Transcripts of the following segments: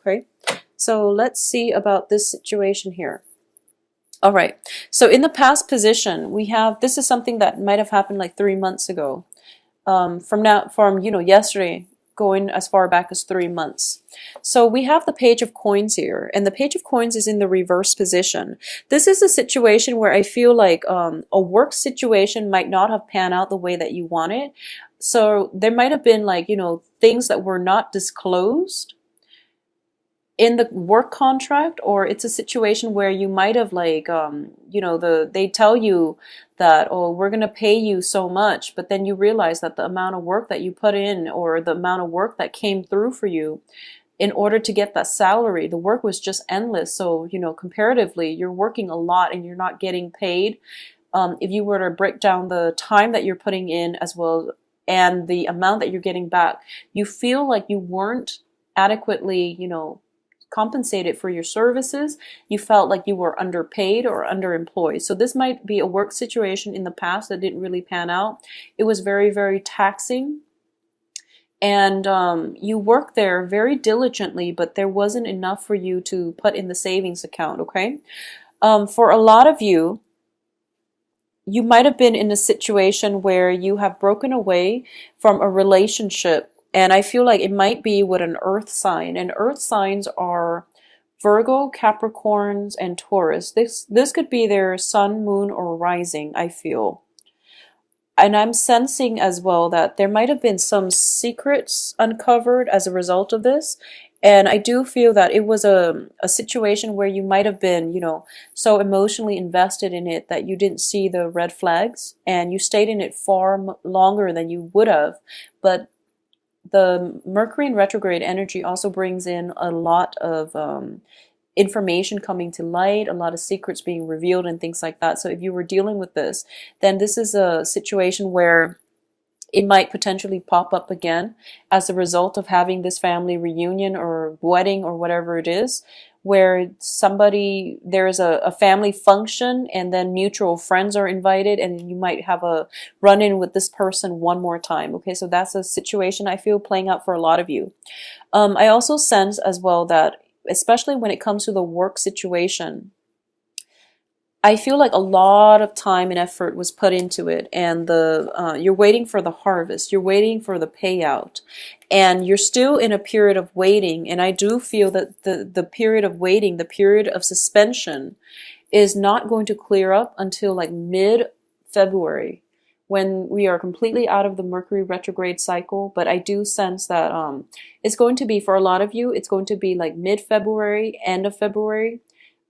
Okay, so let's see about this situation here. All right, so in the past position, we have, this is something that might have happened like 3 months ago. From yesterday, going as far back as 3 months. So we have the Page of Coins here, and the Page of Coins is in the reverse position. This is a situation where I feel like a work situation might not have panned out the way that you wanted. So there might have been like, things that were not disclosed in the work contract, or it's a situation where you might have like they tell you that, oh, we're going to pay you so much, but then you realize that the amount of work that you put in, or the amount of work that came through for you in order to get that salary, the work was just endless. So comparatively, you're working a lot and you're not getting paid. If you were to break down the time that you're putting in as well and the amount that you're getting back, you feel like you weren't adequately compensated for your services. You felt like you were underpaid or underemployed. So this might be a work situation in the past that didn't really pan out. It was very, very taxing. And you worked there very diligently, but there wasn't enough for you to put in the savings account, okay? For a lot of you, you might have been in a situation where you have broken away from a relationship. And I feel like it might be with an earth sign. And earth signs are Virgo, Capricorns, and Taurus. This could be their sun, moon, or rising, I feel. And I'm sensing as well that there might have been some secrets uncovered as a result of this. And I do feel that it was a situation where you might have been, so emotionally invested in it that you didn't see the red flags, and you stayed in it far longer than you would have. But the Mercury in retrograde energy also brings in a lot of information coming to light, a lot of secrets being revealed and things like that. So if you were dealing with this, then this is a situation where it might potentially pop up again as a result of having this family reunion or wedding or whatever it is, where there's a family function and then mutual friends are invited and you might have a run-in with this person one more time. Okay, so that's a situation I feel playing out for a lot of you. I also sense as well that, especially when it comes to the work situation, I feel like a lot of time and effort was put into it, and you're waiting for the harvest, you're waiting for the payout, and you're still in a period of waiting. And I do feel that the period of waiting, the period of suspension, is not going to clear up until like mid-February, when we are completely out of the Mercury retrograde cycle. But I do sense that it's going to be, for a lot of you, it's going to be like mid-February, end of February,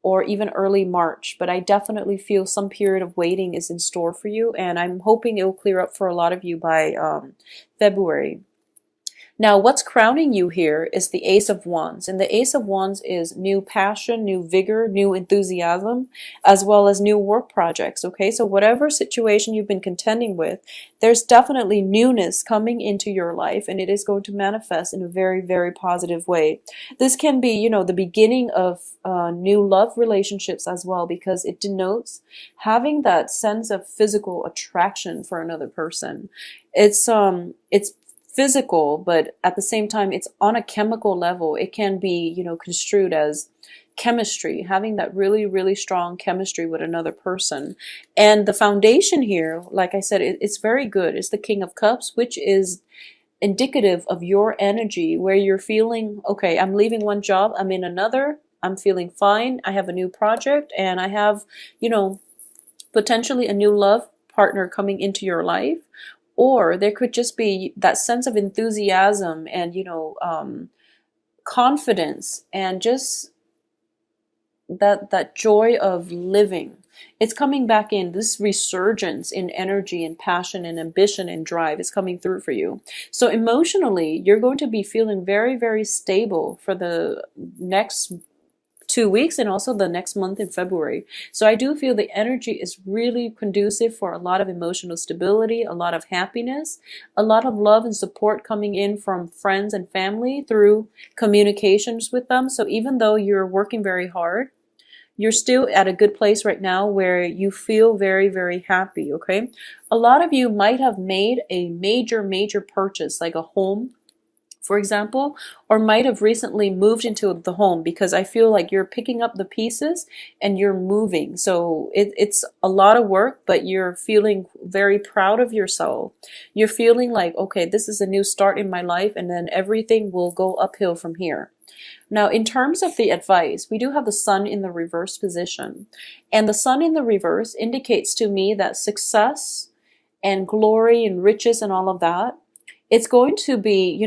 or even early March. But I definitely feel some period of waiting is in store for you, and I'm hoping it will clear up for a lot of you by February. Now, what's crowning you here is the Ace of Wands. And the Ace of Wands is new passion, new vigor, new enthusiasm, as well as new work projects. Okay, so whatever situation you've been contending with, there's definitely newness coming into your life, and it is going to manifest in a very, very positive way. This can be, the beginning of new love relationships as well, because it denotes having that sense of physical attraction for another person. It's physical, but at the same time, it's on a chemical level. It can be, construed as chemistry, having that really, really strong chemistry with another person. And the foundation here, like I said, it's very good. It's the King of Cups, which is indicative of your energy, where you're feeling, okay, I'm leaving one job, I'm in another, I'm feeling fine, I have a new project, and I have, potentially a new love partner coming into your life. Or there could just be that sense of enthusiasm and, confidence, and just that joy of living. It's coming back in. This resurgence in energy and passion and ambition and drive is coming through for you. So emotionally, you're going to be feeling very, very stable for the next 2 weeks and also the next month in February. So I do feel the energy is really conducive for a lot of emotional stability, a lot of happiness, a lot of love and support coming in from friends and family through communications with them. So even though you're working very hard, you're still at a good place right now where you feel very, very happy, okay? A lot of you might have made a major, major purchase, like a home for example, or might have recently moved into the home, because I feel like you're picking up the pieces and you're moving. So it's a lot of work, but you're feeling very proud of yourself. You're feeling like, okay, this is a new start in my life, and then everything will go uphill from here. Now, in terms of the advice, we do have the sun in the reverse position. And the sun in the reverse indicates to me that success and glory and riches and all of that, it's going to be,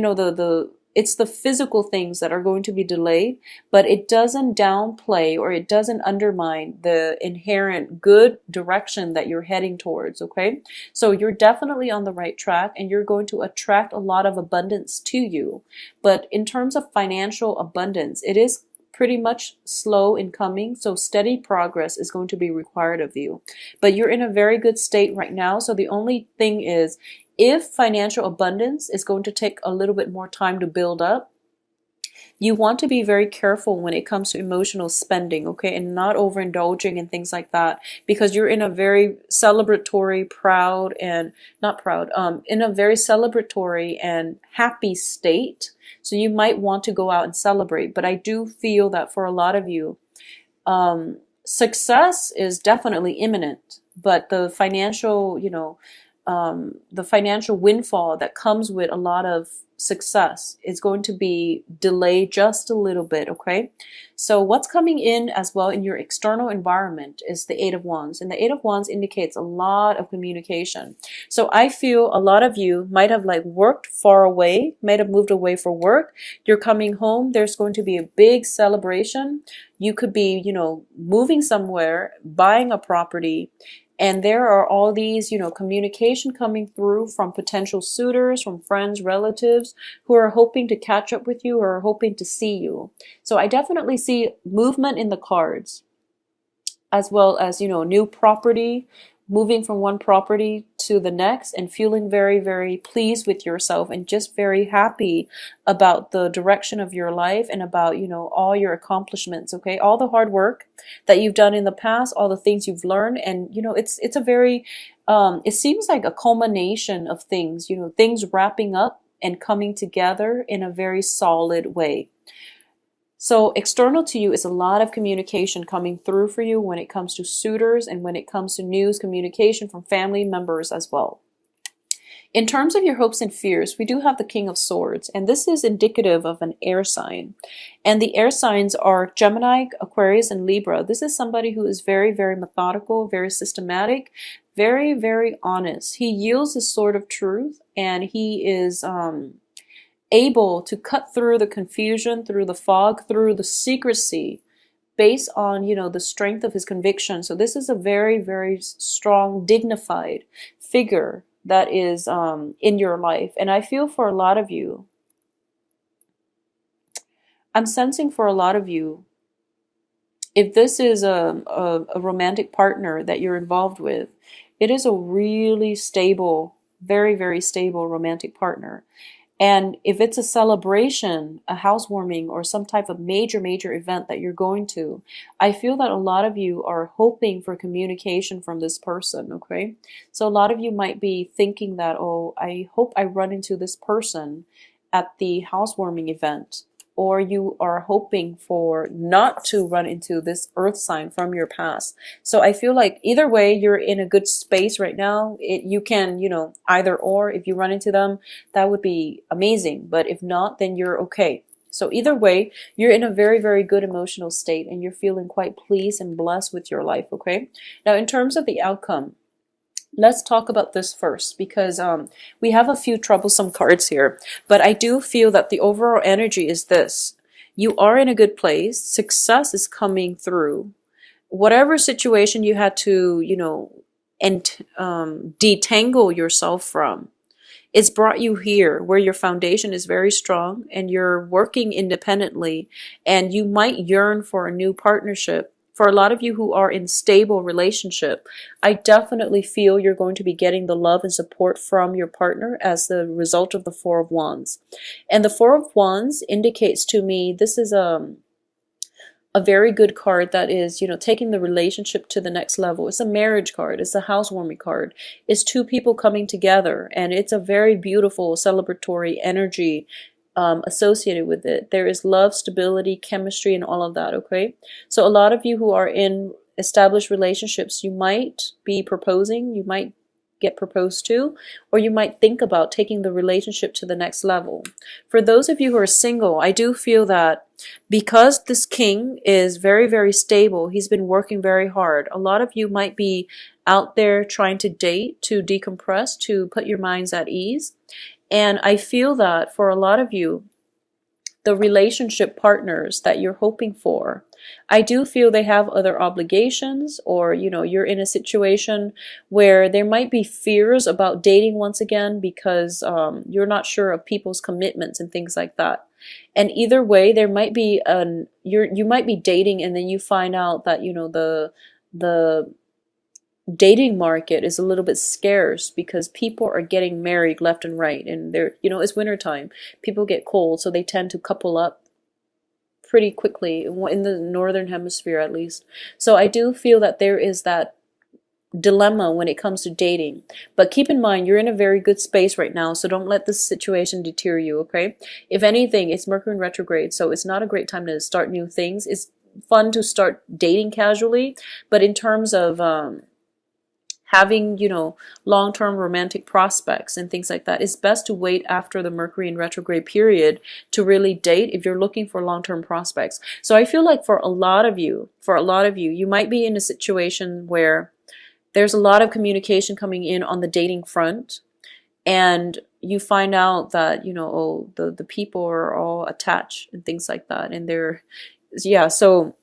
it's the physical things that are going to be delayed, but it doesn't downplay or it doesn't undermine the inherent good direction that you're heading towards, okay? So you're definitely on the right track, and you're going to attract a lot of abundance to you. But in terms of financial abundance, it is pretty much slow in coming, so steady progress is going to be required of you. But you're in a very good state right now, so the only thing is, if financial abundance is going to take a little bit more time to build up, you want to be very careful when it comes to emotional spending, okay, and not overindulging and things like that, because you're in a very celebratory, proud, and not proud, in a very celebratory and happy state. So you might want to go out and celebrate. But I do feel that for a lot of you, success is definitely imminent, but the financial windfall that comes with a lot of success is going to be delayed just a little bit, okay? So what's coming in as well in your external environment is the Eight of Wands. And the Eight of Wands indicates a lot of communication. So I feel a lot of you might have like worked far away, might have moved away for work. You're coming home. There's going to be a big celebration. You could be, moving somewhere, buying a property. And there are all these, communication coming through from potential suitors, from friends, relatives who are hoping to catch up with you or are hoping to see you. So I definitely see movement in the cards, as well as, new property, moving from one property to the next and feeling very, very pleased with yourself and just very happy about the direction of your life and about, all your accomplishments, okay? All the hard work that you've done in the past, all the things you've learned, and, it's a very, it seems like a culmination of things, things wrapping up and coming together in a very solid way. So external to you is a lot of communication coming through for you when it comes to suitors and when it comes to news, communication from family members as well. In terms of your hopes and fears, we do have the King of Swords, and this is indicative of an air sign. And the air signs are Gemini, Aquarius, and Libra. This is somebody who is very, very methodical, very systematic, very, very honest. He yields his sword of truth, and he is able to cut through the confusion, through the fog, through the secrecy, based on, the strength of his conviction. So this is a very, very strong, dignified figure that is in your life. And I feel for a lot of you, I'm sensing for a lot of you, if this is a romantic partner that you're involved with, it is a really stable, very, very stable romantic partner. And if it's a celebration, a housewarming, or some type of major, major event that you're going to, I feel that a lot of you are hoping for communication from this person, okay? So a lot of you might be thinking that, oh, I hope I run into this person at the housewarming event. Or you are hoping for not to run into this earth sign from your past. So I feel like either way, you're in a good space right now. You can, either or, if you run into them, that would be amazing. But if not, then you're okay. So either way, you're in a very, very good emotional state and you're feeling quite pleased and blessed with your life, okay? Now, in terms of the outcome, let's talk about this first, because we have a few troublesome cards here. But I do feel that the overall energy is this. You are in a good place. Success is coming through. Whatever situation you had to, detangle yourself from, it's brought you here where your foundation is very strong and you're working independently, and you might yearn for a new partnership. For a lot of you who are in stable relationship, I definitely feel you're going to be getting the love and support from your partner as the result of the Four of Wands. And the Four of Wands indicates to me this is a very good card that is, taking the relationship to the next level. It's a marriage card. It's a housewarming card. It's two people coming together, and it's a very beautiful celebratory energy associated with it. There is love, stability, chemistry, and all of that, okay? So a lot of you who are in established relationships, you might be proposing, you might get proposed to, or you might think about taking the relationship to the next level. For those of you who are single, I do feel that because this king is very, very stable, he's been working very hard. A lot of you might be out there trying to date, to decompress, to put your minds at ease. And I feel that for a lot of you, the relationship partners that you're hoping for, I do feel they have other obligations, or you're in a situation where there might be fears about dating once again because you're not sure of people's commitments and things like that. And either way, there might be you might be dating and then you find out that the dating market is a little bit scarce because people are getting married left and right, and it's wintertime, people get cold, so they tend to couple up pretty quickly in the northern hemisphere at least. So I do feel that there is that dilemma when it comes to dating, but keep in mind you're in a very good space right now, so don't let this situation deter you, okay? If anything, it's Mercury in retrograde, so it's not a great time to start new things. It's fun to start dating casually, but in terms of having, long-term romantic prospects and things like that, it's best to wait after the Mercury in retrograde period to really date if you're looking for long-term prospects. So I feel like for a lot of you, you might be in a situation where there's a lot of communication coming in on the dating front, and you find out that, the people are all attached and things like that. And so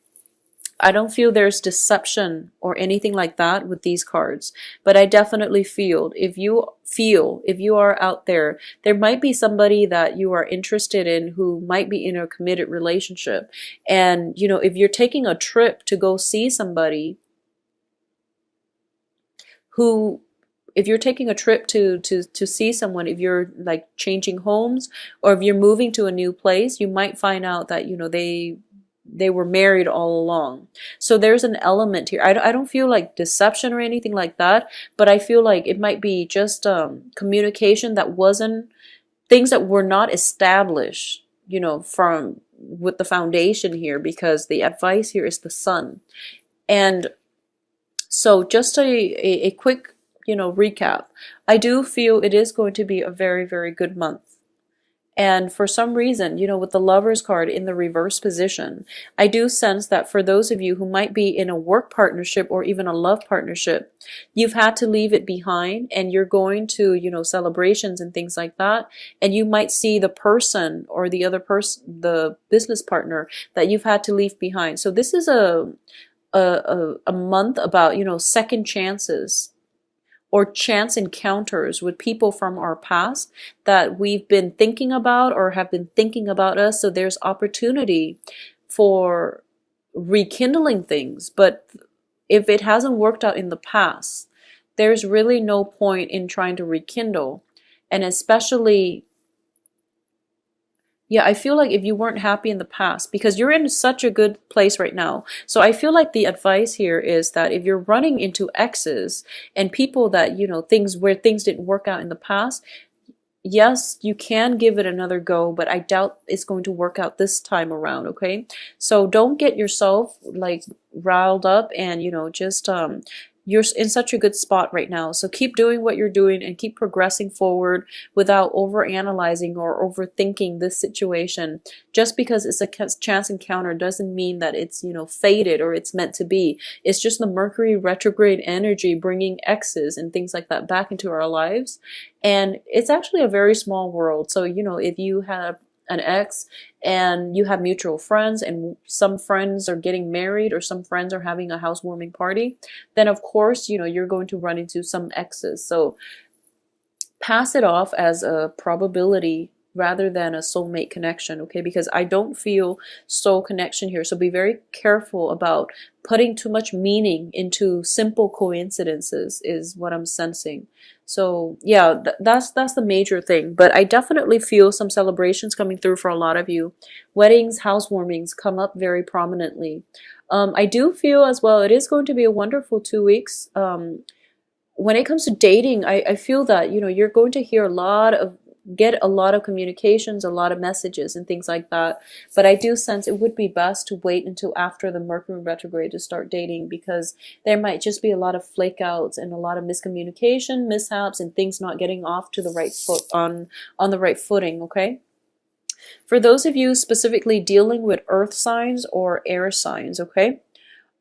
I don't feel there's deception or anything like that with these cards, but I definitely feel if you are out there, there might be somebody that you are interested in who might be in a committed relationship. And, if you're taking a trip to go see somebody if you're taking a trip to see someone, if you're like changing homes or if you're moving to a new place, you might find out that, they were married all along. So there's an element here. I don't feel like deception or anything like that, but I feel like it might be just communication that wasn't, things that were not established, from with the foundation here, because the advice here is the sun. And so just a quick, recap. I do feel it is going to be a very, very good month. And for some reason, with the Lovers card in the reverse position, I do sense that for those of you who might be in a work partnership or even a love partnership, you've had to leave it behind, and you're going to, celebrations and things like that. And you might see the person or the other person, the business partner that you've had to leave behind. So this is a month about, second chances or chance encounters with people from our past that we've been thinking about or have been thinking about us. So there's opportunity for rekindling things. But if it hasn't worked out in the past, there's really no point in trying to rekindle. And especially, I feel like if you weren't happy in the past, because you're in such a good place right now. So I feel like the advice here is that if you're running into exes and people that, things didn't work out in the past, yes, you can give it another go, but I doubt it's going to work out this time around, okay? So don't get yourself like riled up and, just you're in such a good spot right now. So keep doing what you're doing and keep progressing forward without overanalyzing or overthinking this situation. Just because it's a chance encounter doesn't mean that it's, fated or it's meant to be. It's just the Mercury retrograde energy bringing exes and things like that back into our lives. And it's actually a very small world. So, if you have an ex and you have mutual friends and some friends are getting married or some friends are having a housewarming party, then of course, you're going to run into some exes. So pass it off as a probability rather than a soulmate connection, okay? Because I don't feel soul connection here. So be very careful about putting too much meaning into simple coincidences is what I'm sensing. So yeah, that's the major thing. But I definitely feel some celebrations coming through for a lot of you. Weddings, housewarmings come up very prominently. I do feel as well it is going to be a wonderful 2 weeks. When it comes to dating, I feel that, you're going to hear a lot of get a lot of communications, a lot of messages and things like that. But I do sense it would be best to wait until after the Mercury retrograde to start dating, because there might just be a lot of flake outs and a lot of miscommunication, mishaps, and things not getting off to the right foot on the right footing, okay? For those of you specifically dealing with earth signs or air signs, okay?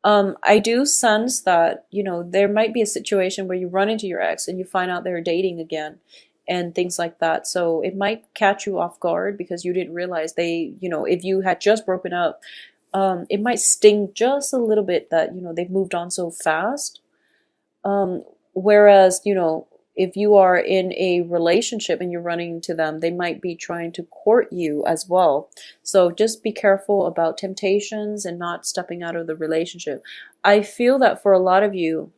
I do sense that, you know, there might be a situation where you run into your ex and you find out they're dating again and things like that. So it might catch you off guard because you didn't realize they, you know, if you had just broken up, it might sting just a little bit that, you know, they've moved on so fast. Whereas, you know, if you are in a relationship and you're running into them, they might be trying to court you as well. So just be careful about temptations and not stepping out of the relationship. I feel that for a lot of you,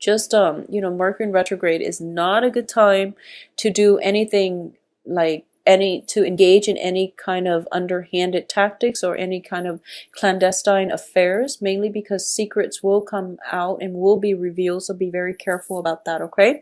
just you know, Mercury in retrograde is not a good time to do anything like to engage in any kind of underhanded tactics or any kind of clandestine affairs, mainly because secrets will come out and will be revealed, so be very careful about that, okay?